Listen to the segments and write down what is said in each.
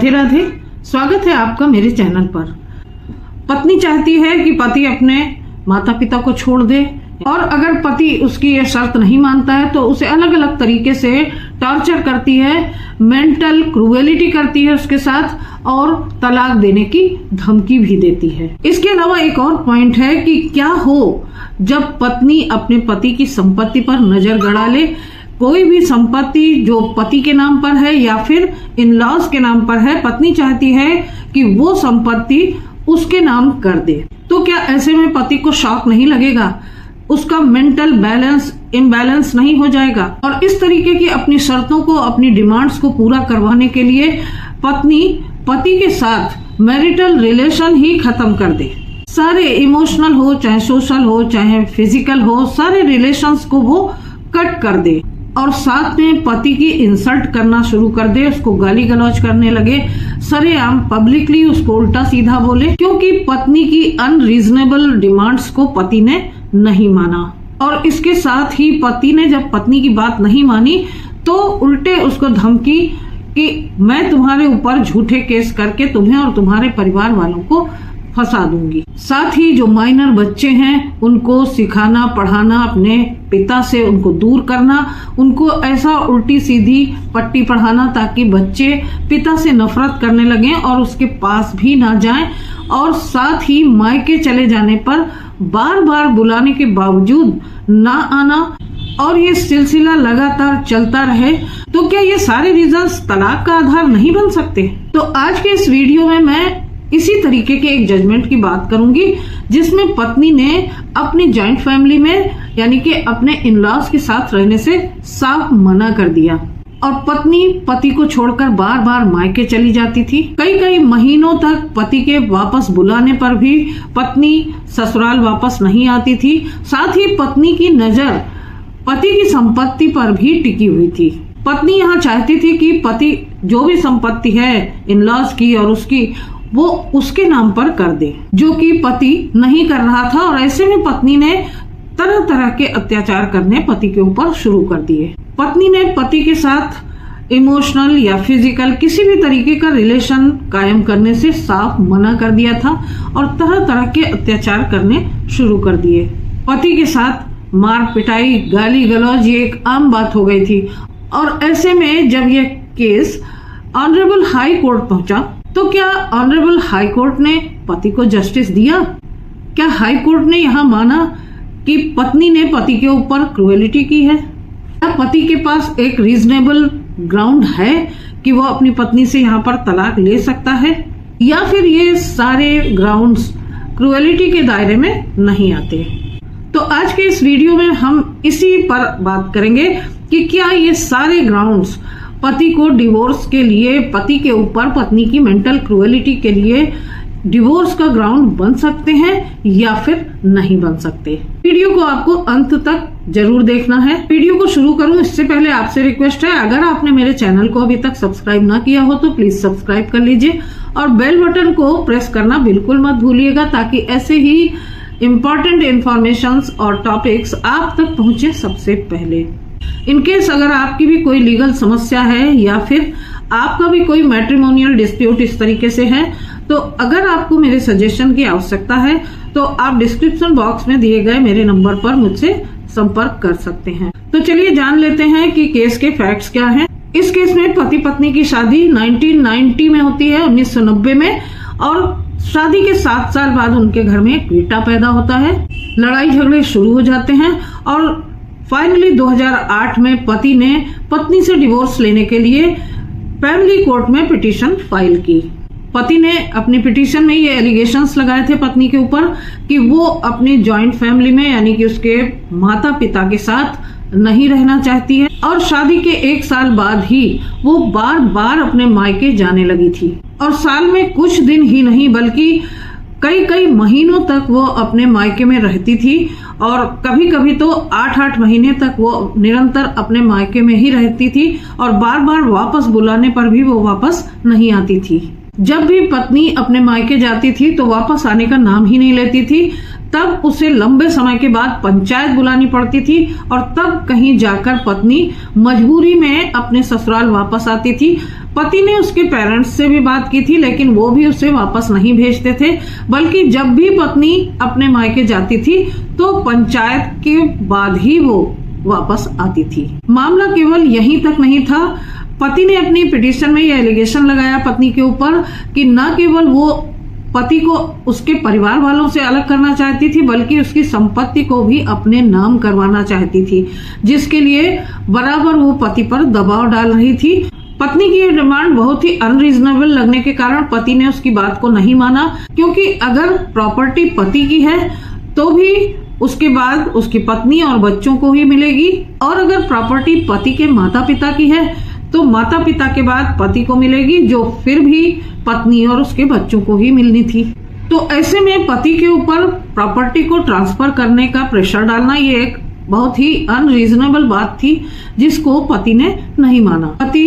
राधे राधे। स्वागत है आपका मेरे चैनल पर। पत्नी चाहती है कि पति अपने माता पिता को छोड़ दे, और अगर पति उसकी ये शर्त नहीं मानता है तो उसे अलग अलग तरीके से टॉर्चर करती है, मेंटल क्रूएलिटी करती है उसके साथ, और तलाक देने की धमकी भी देती है। इसके अलावा एक और पॉइंट है कि क्या हो जब पत्नी अपने पति की संपत्ति पर नजर गड़ा ले। कोई भी संपत्ति जो पति के नाम पर है या फिर इन लॉज के नाम पर है, पत्नी चाहती है कि वो संपत्ति उसके नाम कर दे। तो क्या ऐसे में पति को शॉक नहीं लगेगा? उसका मेंटल बैलेंस इम्बैलेंस नहीं हो जाएगा? और इस तरीके की अपनी शर्तों को, अपनी डिमांड्स को पूरा करवाने के लिए पत्नी पति के साथ मैरिटल रिलेशन ही खत्म कर दे। सारे इमोशनल हो, चाहे सोशल हो, चाहे फिजिकल हो, सारे रिलेशंस को वो कट कर दे, और साथ में पति की इंसल्ट करना शुरू कर दे, उसको गाली गलौज करने लगे, सरेआम पब्लिकली उसको उल्टा सीधा बोले, क्योंकि पत्नी की अनरीजनेबल डिमांड्स को पति ने नहीं माना। और इसके साथ ही पति ने जब पत्नी की बात नहीं मानी तो उल्टे उसको धमकी कि मैं तुम्हारे ऊपर झूठे केस करके तुम्हें और तुम्हारे परिवार वालों को फंसा दूंगी। साथ ही जो माइनर बच्चे हैं उनको सिखाना, पढ़ाना, अपने पिता से उनको दूर करना, उनको ऐसा उल्टी सीधी पट्टी पढ़ाना ताकि बच्चे पिता से नफरत करने लगें और उसके पास भी ना जाएं, और साथ ही मायके चले जाने पर बार बार बुलाने के बावजूद ना आना, और ये सिलसिला लगातार चलता रहे। तो क्या ये सारे रीजंस तलाक का आधार नहीं बन सकते? तो आज के इस वीडियो में मैं इसी तरीके के एक जजमेंट की बात करूंगी जिसमें पत्नी ने अपनी जॉइंट फैमिली में यानी कि अपने इन-लॉज के साथ रहने से साफ मना कर दिया, और पत्नी पति को छोड़कर बार बार मायके चली जाती थी। कई कई महीनों तक पति के वापस बुलाने पर भी पत्नी ससुराल वापस नहीं आती थी। साथ ही पत्नी की नजर पति की संपत्ति पर भी टिकी हुई थी। पत्नी यहाँ चाहती थी कि पति जो भी संपत्ति है इन-लॉज की और उसकी, वो उसके नाम पर कर दे, जो कि पति नहीं कर रहा था। और ऐसे में पत्नी ने तरह तरह के अत्याचार करने पति के ऊपर शुरू कर दिए। पत्नी ने पति के साथ इमोशनल या फिजिकल किसी भी तरीके का रिलेशन कायम करने से साफ मना कर दिया था, और तरह तरह के अत्याचार करने शुरू कर दिए। पति के साथ मार पिटाई, गाली गलौज ये एक आम बात हो गई थी। और ऐसे में जब ये केस ऑनरेबल हाई कोर्ट पहुंचा तो क्या ऑनरेबल हाई कोर्ट ने पति को जस्टिस दिया? क्या हाई कोर्ट ने यहाँ माना कि पत्नी ने पति के ऊपर क्रूएलिटी की है? क्या पति के पास एक रीजनेबल ग्राउंड है कि वो अपनी पत्नी से यहाँ पर तलाक ले सकता है, या फिर ये सारे ग्राउंड्स क्रूएलिटी के दायरे में नहीं आते? तो आज के इस वीडियो में हम इसी पर बात करेंगे कि क्या ये सारे ग्राउंड्स पति को डिवोर्स के लिए, पति के ऊपर पत्नी की मेंटल क्रूएलिटी के लिए डिवोर्स का ग्राउंड बन सकते हैं या फिर नहीं बन सकते। वीडियो को आपको अंत तक जरूर देखना है। वीडियो को शुरू करूं इससे पहले आपसे रिक्वेस्ट है, अगर आपने मेरे चैनल को अभी तक सब्सक्राइब ना किया हो तो प्लीज सब्सक्राइब कर लीजिए, और बेल बटन को प्रेस करना बिल्कुल मत भूलिएगा, ताकि ऐसे ही इम्पोर्टेंट इंफॉर्मेशन और टॉपिक्स आप तक पहुंचे सबसे पहले। इनकेस अगर आपकी भी कोई लीगल समस्या है या फिर आपका भी कोई मैट्रिमोनियल डिस्प्यूट इस तरीके से है, तो अगर आपको मेरे सजेशन की आवश्यकता है तो आप डिस्क्रिप्शन बॉक्स में दिए गए मेरे नंबर पर मुझसे संपर्क कर सकते हैं। तो चलिए जान लेते हैं कि केस के फैक्ट्स क्या हैं। इस केस में पति पत्नी की शादी 1990 में होती है, 1990 में, और शादी के 7 साल बाद उनके घर में एक बेटा पैदा होता है। लड़ाई झगड़े शुरू हो जाते हैं, और फाइनली 2008 में पति ने पत्नी से डिवोर्स लेने के लिए फैमिली कोर्ट में पिटीशन फाइल की। पति ने अपनी पिटीशन में ये एलिगेशंस लगाए थे पत्नी के ऊपर कि वो अपनी जॉइंट फैमिली में यानी कि उसके माता पिता के साथ नहीं रहना चाहती है, और शादी के 1 साल बाद ही वो बार बार अपने मायके जाने लगी थी। और साल में कुछ दिन ही नहीं बल्कि कई कई महीनों तक वो अपने मायके में रहती थी, और कभी कभी तो 8-8 महीने तक वो निरंतर अपने मायके में ही रहती थी, और बार बार वापस बुलाने पर भी वो वापस नहीं आती थी। जब भी पत्नी अपने मायके जाती थी तो वापस आने का नाम ही नहीं लेती थी। तब उसे लंबे समय के बाद पंचायत बुलानी पड़ती थी, और तब कहीं जाकर पत्नी मजबूरी में अपने ससुराल वापस आती थी। पति ने उसके पेरेंट्स से भी बात की थी, लेकिन वो भी उसे वापस नहीं भेजते थे, बल्कि जब भी पत्नी अपने मायके जाती थी तो पंचायत के बाद ही वो वापस आती थी। मामला केवल यहीं तक नहीं था। पति ने अपनी पिटीशन में यह एलिगेशन लगाया पत्नी के ऊपर कि न केवल वो पति को उसके परिवार वालों से अलग करना चाहती थी, बल्कि उसकी संपत्ति को भी अपने नाम करवाना चाहती थी, जिसके लिए बराबर वो पति पर दबाव डाल रही थी। पत्नी की ये डिमांड बहुत ही अनरीजनेबल लगने के कारण पति ने उसकी बात को नहीं माना, क्योंकि अगर प्रॉपर्टी पति की है तो भी उसके बाद उसकी पत्नी और बच्चों को ही मिलेगी, और अगर प्रॉपर्टी पति के माता पिता की है तो माता पिता के बाद पति को मिलेगी, जो फिर भी पत्नी और उसके बच्चों को ही मिलनी थी। तो ऐसे में पति के ऊपर प्रॉपर्टी को ट्रांसफर करने का प्रेशर डालना ये एक बहुत ही अनरीजनेबल बात थी, जिसको पति ने नहीं माना। पति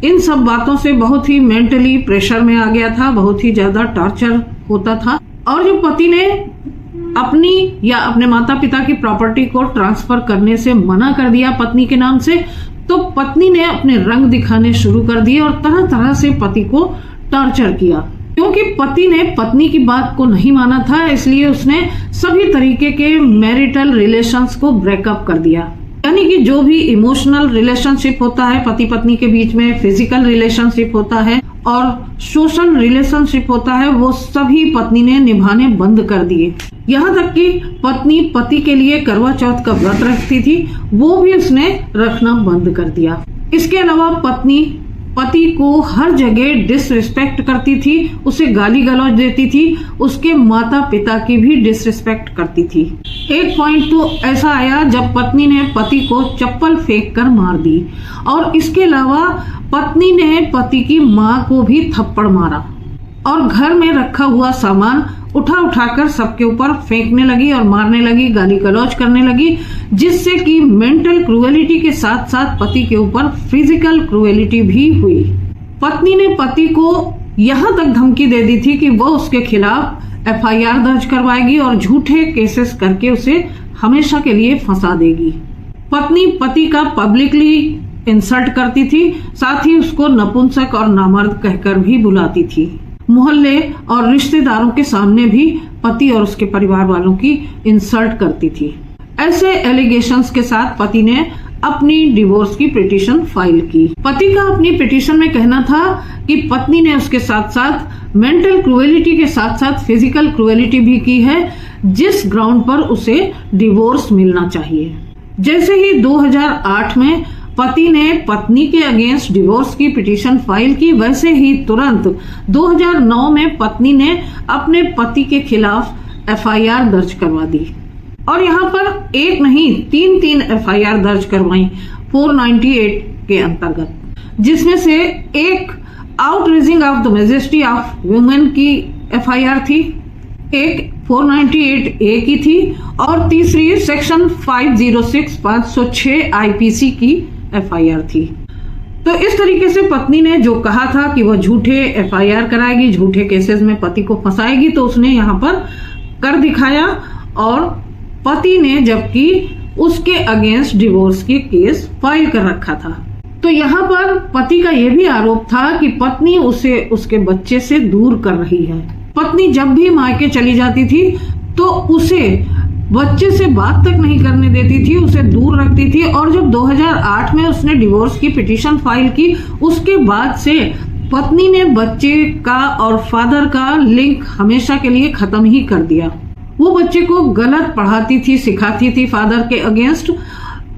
इन सब बातों से बहुत ही मेंटली प्रेशर में आ गया था, बहुत ही ज्यादा टॉर्चर होता था। और जब पति ने अपनी या अपने माता पिता की प्रॉपर्टी को ट्रांसफर करने से मना कर दिया पत्नी के नाम से, तो पत्नी ने अपने रंग दिखाने शुरू कर दिए और तरह तरह से पति को टॉर्चर किया। क्योंकि पति ने पत्नी की बात को नहीं माना था, इसलिए उसने सभी तरीके के मैरिटल रिलेशंस को ब्रेकअप कर दिया। यानी कि जो भी इमोशनल रिलेशनशिप होता है पति पत्नी के बीच में, फिजिकल रिलेशनशिप होता है और सोशल रिलेशनशिप होता है, वो सभी पत्नी ने निभाने बंद कर दिए। यहाँ तक कि पत्नी पति के लिए करवा चौथ का व्रत रखती थी, वो भी उसने रखना बंद कर दिया। इसके अलावा पत्नी पति को हर जगह डिसरिस्पेक्ट करती थी, उसे गाली गलौज देती थी, उसके माता पिता की भी डिसरिस्पेक्ट करती थी। एक पॉइंट तो ऐसा आया जब पत्नी ने पति को चप्पल फेंक कर मार दी, और इसके अलावा पत्नी ने पति की माँ को भी थप्पड़ मारा और घर में रखा हुआ सामान उठाकर सबके ऊपर फेंकने लगी और मारने लगी, गाली गलौज करने लगी, जिससे कि मेंटल क्रूएलिटी के साथ साथ पति के ऊपर फिजिकल क्रूएलिटी भी हुई। पत्नी ने पति को यहाँ तक धमकी दे दी थी कि वो उसके खिलाफ FIR दर्ज करवाएगी और झूठे केसेस करके उसे हमेशा के लिए फंसा देगी। पत्नी पति का पब्लिकली इंसल्ट करती थी, साथ ही उसको नपुंसक और नामर्द कहकर भी बुलाती थी। मोहल्ले और रिश्तेदारों के सामने भी पति और उसके परिवार वालों की इंसल्ट करती थी। ऐसे एलिगेशंस के साथ पति ने अपनी डिवोर्स की पिटीशन फाइल की। पति का अपनी पिटीशन में कहना था कि पत्नी ने उसके साथ साथ मेंटल क्रूएलिटी के साथ साथ फिजिकल क्रूएलिटी भी की है, जिस ग्राउंड पर उसे डिवोर्स मिलना चाहिए। जैसे ही 2008 में पति ने पत्नी के अगेंस्ट डिवोर्स की पिटीशन फाइल की, वैसे ही तुरंत 2009 में पत्नी ने अपने पति के खिलाफ FIR दर्ज करवा दी, और यहाँ पर एक नहीं 3 FIR दर्ज करवाई 498 के अंतर्गत, जिसमें से एक outraging of the modesty of women की FIR थी, एक 498A की थी, और तीसरी सेक्शन 506 IPC की FIR थी। तो इस तरीके से पत्नी ने जो कहा था कि वह झूठे FIR कराएगी, झूठे केसेस में पति को फंसाएगी, तो उसने यहाँ पर कर दिखाया, और पति ने जबकि उसके अगेंस्ट डिवोर्स की केस फाइल कर रखा था। तो यहाँ पर पति का यह भी आरोप था कि पत्नी उसे उसके बच्चे से दूर कर रही है। पत्नी जब भी मायके चली जाती थी तो उसे बच्चे से बात तक नहीं करने देती थी, उसे दूर रखती थी। और जब 2008 में उसने डिवोर्स की पिटीशन फाइल की, उसके बाद से पत्नी ने बच्चे का और फादर का लिंक हमेशा के लिए खत्म ही कर दिया। वो बच्चे को गलत पढ़ाती थी, सिखाती थी फादर के अगेंस्ट,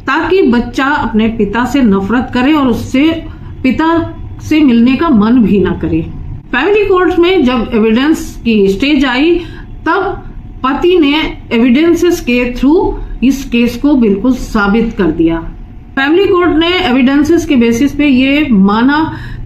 ताकि बच्चा अपने पिता से नफरत करे और उससे पिता से मिलने का मन भी ना करे। फैमिली कोर्ट में जब एविडेंस की स्टेज आई, तब पति ने एविडेंसेस के थ्रू इस केस को बिल्कुल साबित कर दिया। फैमिली कोर्ट ने एविडेंसेस के बेसिस पे ये माना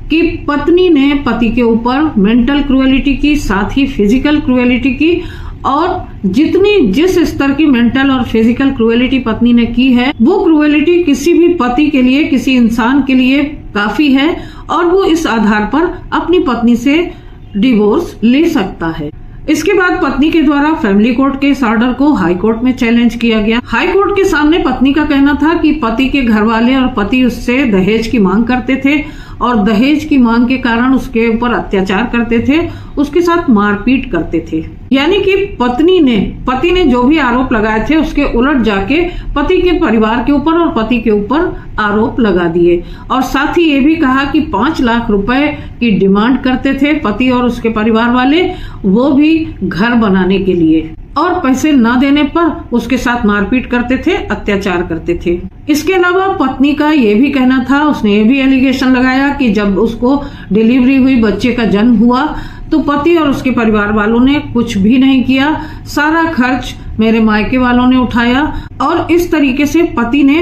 कि पत्नी ने पति के ऊपर मेंटल क्रूएलिटी की, साथ ही फिजिकल क्रूएलिटी की, और जिस स्तर की मेंटल और फिजिकल क्रूएलिटी पत्नी ने की है, वो क्रूएलिटी किसी भी पति के लिए, किसी इंसान के लिए काफी है, और वो इस आधार पर अपनी पत्नी से डिवोर्स ले सकता है। इसके बाद पत्नी के द्वारा फैमिली कोर्ट के इस ऑर्डर को हाई कोर्ट में चैलेंज किया गया। हाई कोर्ट के सामने पत्नी का कहना था कि पति के घर वाले और पति उससे दहेज की मांग करते थे, और दहेज की मांग के कारण उसके ऊपर अत्याचार करते थे, उसके साथ मारपीट करते थे। यानी कि पति ने जो भी आरोप लगाए थे उसके उलट जाके पति के परिवार के ऊपर और पति के ऊपर आरोप लगा दिए। और साथ ही ये भी कहा कि 5 लाख रुपए की डिमांड करते थे पति और उसके परिवार वाले, वो भी घर बनाने के लिए, और पैसे न देने पर उसके साथ मारपीट करते थे, अत्याचार करते थे। इसके अलावा पत्नी का ये भी कहना था, उसने ये भी एलिगेशन लगाया कि जब उसको डिलीवरी हुई, बच्चे का जन्म हुआ, तो पति और उसके परिवार वालों ने कुछ भी नहीं किया, सारा खर्च मेरे मायके वालों ने उठाया। और इस तरीके से पति ने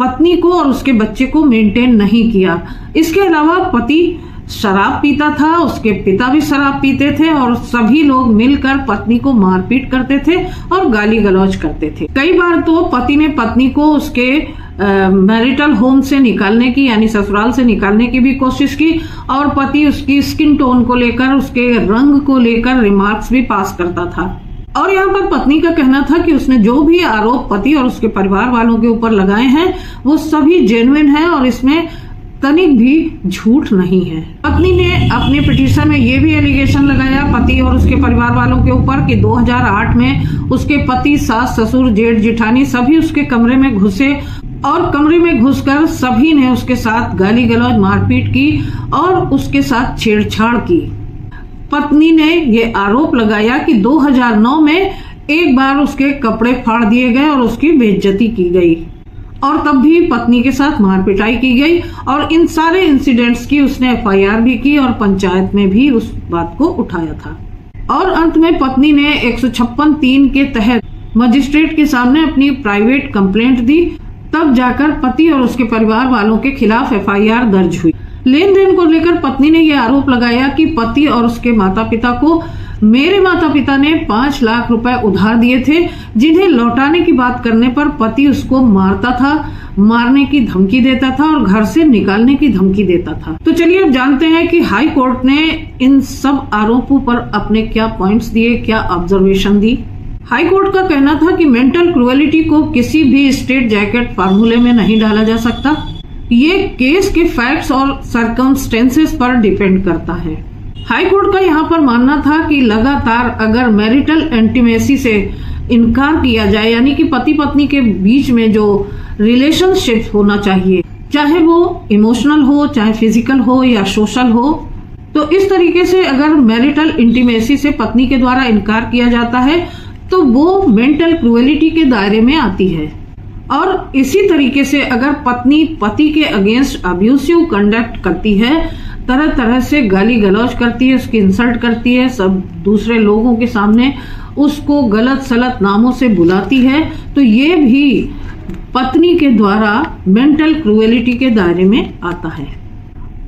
पत्नी को और उसके बच्चे को मेंटेन नहीं किया। इसके अलावा पति शराब पीता था, उसके पिता भी शराब पीते थे और सभी लोग मिलकर पत्नी को मारपीट करते थे और गाली गलौज करते थे। कई बार तो पति ने पत्नी को उसके मैरिटल होम से निकालने की, यानी ससुराल से निकालने की भी कोशिश की, और पति उसकी स्किन टोन को लेकर, उसके रंग को लेकर रिमार्क्स भी पास करता था। और यहाँ पर पत्नी का कहना था कि उसने जो भी आरोप पति और उसके परिवार वालों के ऊपर लगाए हैं वो सभी जेन्युइन है और इसमें तनिक भी झूठ नहीं है। पत्नी ने अपने पिटीशन में ये भी एलिगेशन लगाया पति और उसके परिवार वालों के ऊपर कि 2008 में उसके पति, सास, ससुर, जेठ, जेठानी सभी उसके कमरे में घुसे और कमरे में घुसकर सभी ने उसके साथ गाली गलौज, मारपीट की और उसके साथ छेड़छाड़ की। पत्नी ने ये आरोप लगाया कि 2009 में एक बार उसके कपड़े फाड़ दिए गए और उसकी बेइज्जती की गई, और तब भी पत्नी के साथ मारपिटाई की गई। और इन सारे इंसिडेंट्स की उसने FIR भी की और पंचायत में भी उस बात को उठाया था। और अंत में पत्नी ने 156(3) के तहत मजिस्ट्रेट के सामने अपनी प्राइवेट कंप्लेंट दी, तब जाकर पति और उसके परिवार वालों के खिलाफ FIR दर्ज हुई। लेन देन को लेकर पत्नी ने यह आरोप लगाया कि पति और उसके माता पिता को मेरे माता पिता ने 5 लाख रुपए उधार दिए थे, जिन्हें लौटाने की बात करने पर पति उसको मारता था, मारने की धमकी देता था और घर से निकालने की धमकी देता था। तो चलिए अब जानते हैं कि हाई कोर्ट ने इन सब आरोपों पर अपने क्या पॉइंट्स दिए, क्या ऑब्जर्वेशन दी। हाई कोर्ट का कहना था कि मेंटल क्रूएलिटी को किसी भी स्ट्रेट जैकेट फार्मूले में नहीं डाला जा सकता, ये केस के फैक्ट्स और सर्कमस्टेंसेस पर डिपेंड करता है। हाई कोर्ट का यहाँ पर मानना था कि लगातार अगर मैरिटल इंटीमेसी से इनकार किया जाए, यानी कि पति पत्नी के बीच में जो रिलेशनशिप होना चाहिए, चाहे वो इमोशनल हो, चाहे फिजिकल हो या सोशल हो, तो इस तरीके से अगर मैरिटल इंटीमेसी से पत्नी के द्वारा इनकार किया जाता है तो वो मेंटल क्रूएलिटी के दायरे में आती है। और इसी तरीके से अगर पत्नी पति के अगेंस्ट अब्यूसिव कंडक्ट करती है, तरह तरह से गाली गलौज करती है, उसकी इंसल्ट करती है, सब दूसरे लोगों के सामने उसको गलत सलत नामों से बुलाती है, तो ये भी पत्नी के द्वारा मेंटल क्रूएलिटी के दायरे में आता है।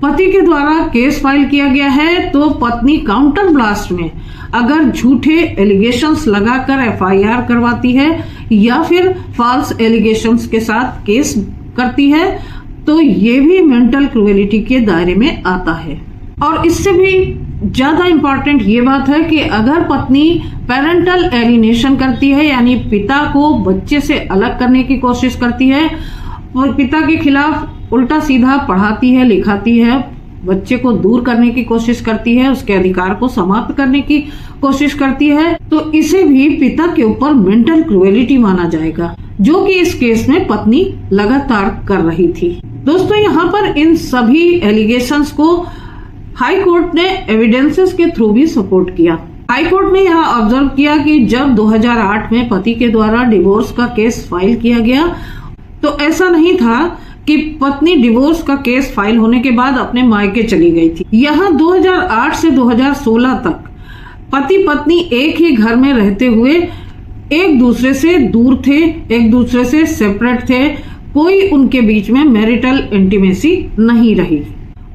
पति के द्वारा केस फाइल किया गया है तो पत्नी काउंटर ब्लास्ट में अगर झूठे एलिगेशंस लगाकर FIR करवाती है या फिर फॉल्स एलिगेशंस के साथ केस करती है तो ये भी मेंटल क्रूएलिटी के दायरे में आता है। और इससे भी ज्यादा इम्पोर्टेंट ये बात है कि अगर पत्नी पेरेंटल एलिनेशन करती है, यानी पिता को बच्चे से अलग करने की कोशिश करती है, और पिता के खिलाफ उल्टा सीधा पढ़ाती है, लिखाती है, बच्चे को दूर करने की कोशिश करती है, उसके अधिकार को समाप्त करने की कोशिश करती है, तो इसे भी पिता के ऊपर मेंटल क्रूएलिटी माना जाएगा, जो कि इस केस में पत्नी लगातार कर रही थी। दोस्तों, यहाँ पर इन सभी एलिगेशंस को हाई कोर्ट ने एविडेंसेस के थ्रू भी सपोर्ट किया। हाई कोर्ट ने यहाँ ऑब्जर्व किया कि जब 2008 में पति के द्वारा डिवोर्स का केस फाइल किया गया तो ऐसा नहीं था कि पत्नी डिवोर्स का केस फाइल होने के बाद अपने मायके चली गई थी। यहाँ 2008 से 2016 तक पति पत्नी एक ही घर में रहते हुए एक दूसरे से दूर थे, एक दूसरे से सेपरेट थे, कोई उनके बीच में मैरिटल इंटीमेसी नहीं रही।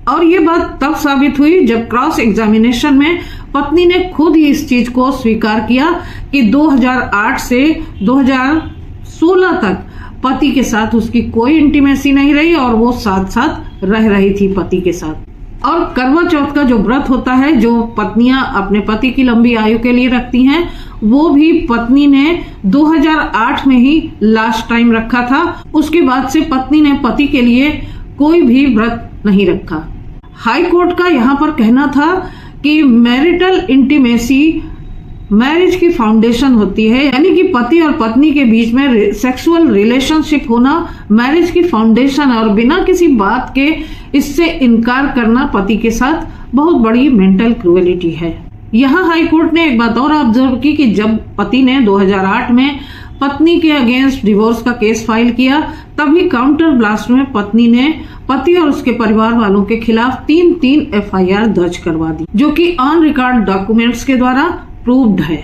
और ये बात तब साबित हुई जब क्रॉस एग्जामिनेशन में पत्नी ने खुद ही इस चीज को स्वीकार किया कि 2008 से 2016 तक पति के साथ उसकी कोई इंटीमेसी नहीं रही और वो साथ साथ रह रही थी पति के साथ। और करवा चौथ का जो व्रत होता है, जो पत्नियां अपने पति की लंबी आयु के लिए रखती हैं, वो भी पत्नी ने 2008 में ही लास्ट टाइम रखा था। उसके बाद से पत्नी ने पति के लिए कोई भी व्रत नहीं रखा। हाई कोर्ट का यहाँ पर कहना था कि मैरिटल इंटीमेसी मैरिज की फाउंडेशन होती है, यानी कि पति और पत्नी के बीच में सेक्सुअल रिलेशनशिप होना मैरिज की फाउंडेशन है और बिना किसी बात के इससे इनकार करना पति के साथ बहुत बड़ी मेंटल क्रूएलिटी है। यहाँ हाई कोर्ट ने एक बात और ऑब्जर्व की कि जब पति ने 2008 में पत्नी के अगेंस्ट डिवोर्स का केस फाइल किया, तभी काउंटर ब्लास्ट में पत्नी ने पति और उसके परिवार वालों के खिलाफ 3 FIR दर्ज करवा दी, जो कि ऑन रिकॉर्ड डॉक्यूमेंट्स के द्वारा प्रूव्ड है।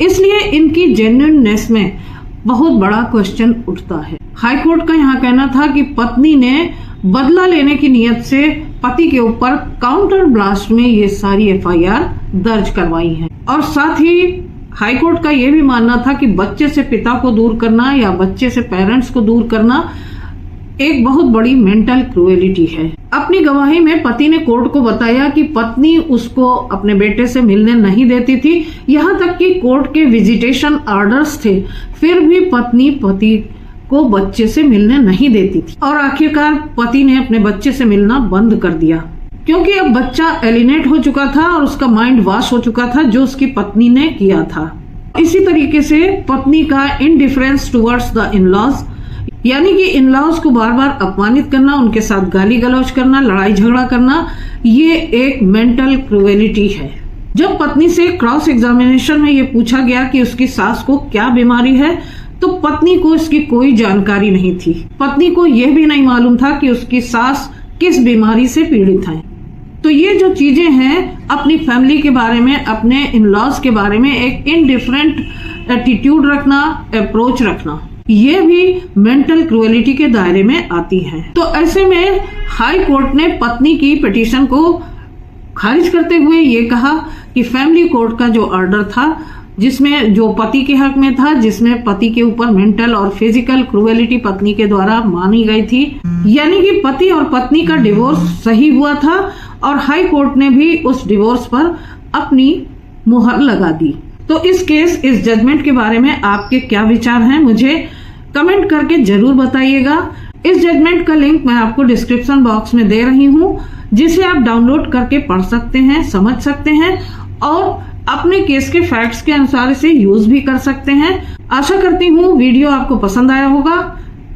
इसलिए इनकी जेन्युइननेस में बहुत बड़ा क्वेश्चन उठता है। हाई कोर्ट का यहाँ कहना था कि पत्नी ने बदला लेने की नियत से पति के ऊपर काउंटर ब्लास्ट में ये सारी FIR दर्ज करवाई हैं और साथ ही हाई कोर्ट का ये भी मानना था कि बच्चे से पिता को दूर करना या बच्चे से पेरेंट्स को दूर करना एक बहुत बड़ी मेंटल क्रूएलिटी है। अपनी गवाही में पति ने कोर्ट को बताया कि पत्नी उसको अपने बेटे से मिलने नहीं देती थी, यहाँ तक कि कोर्ट के विजिटेशन ऑर्डर्स थे, फिर भी पत्नी पति को बच्चे से मिलने नहीं देती थी और आखिरकार पति ने अपने बच्चे से मिलना बंद कर दिया, क्योंकि अब बच्चा एलिनेट हो चुका था और उसका माइंड वॉश हो चुका था जो उसकी पत्नी ने किया था। इसी तरीके से पत्नी का इनडिफरेंस टुवर्ड्स द इन-लॉज, यानी कि इन-लॉज को बार बार अपमानित करना, उनके साथ गाली गलौज करना, लड़ाई झगड़ा करना, ये एक मेंटल क्रूएलिटी है। जब पत्नी से क्रॉस एग्जामिनेशन में ये पूछा गया कि उसकी सास को क्या बीमारी है, तो पत्नी को इसकी कोई जानकारी नहीं थी। पत्नी को यह भी नहीं मालूम था कि उसकी सास किस बीमारी से पीड़ित है। तो ये जो चीजें हैं, अपनी फैमिली के बारे में, अपने इन-लॉज के बारे में एक इनडिफरेंट एटीट्यूड रखना, अप्रोच रखना, ये भी मेंटल क्रूएलिटी के दायरे में आती है। तो ऐसे में हाई कोर्ट ने पत्नी की पिटीशन को खारिज करते हुए ये कहा कि फैमिली कोर्ट का जो ऑर्डर था, जिसमें जो पति के हक में था, जिसमें पति के ऊपर मेंटल और फिजिकल क्रूएलिटी पत्नी के द्वारा मानी गई थी, यानी कि पति और पत्नी का डिवोर्स सही हुआ था और हाई कोर्ट ने भी उस डिवोर्स पर अपनी मुहर लगा दी। तो इस जजमेंट के बारे में आपके क्या विचार हैं, मुझे कमेंट करके जरूर बताइएगा। इस जजमेंट का लिंक मैं आपको डिस्क्रिप्शन बॉक्स में दे रही हूँ, जिसे आप डाउनलोड करके पढ़ सकते हैं, समझ सकते हैं और अपने केस के फैक्ट्स के अनुसार इसे यूज भी कर सकते हैं। आशा करती हूँ वीडियो आपको पसंद आया होगा।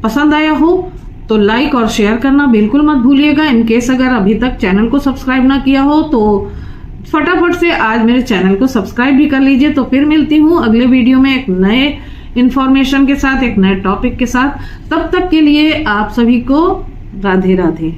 पसंद आया हो तो लाइक और शेयर करना बिल्कुल मत भूलिएगा। इनकेस अगर अभी तक चैनल को सब्सक्राइब ना किया हो तो फटाफट से आज मेरे चैनल को सब्सक्राइब भी कर लीजिए। तो फिर मिलती हूँ अगले वीडियो में एक नए इन्फॉर्मेशन के साथ, एक नए टॉपिक के साथ। तब तक के लिए आप सभी को राधे राधे।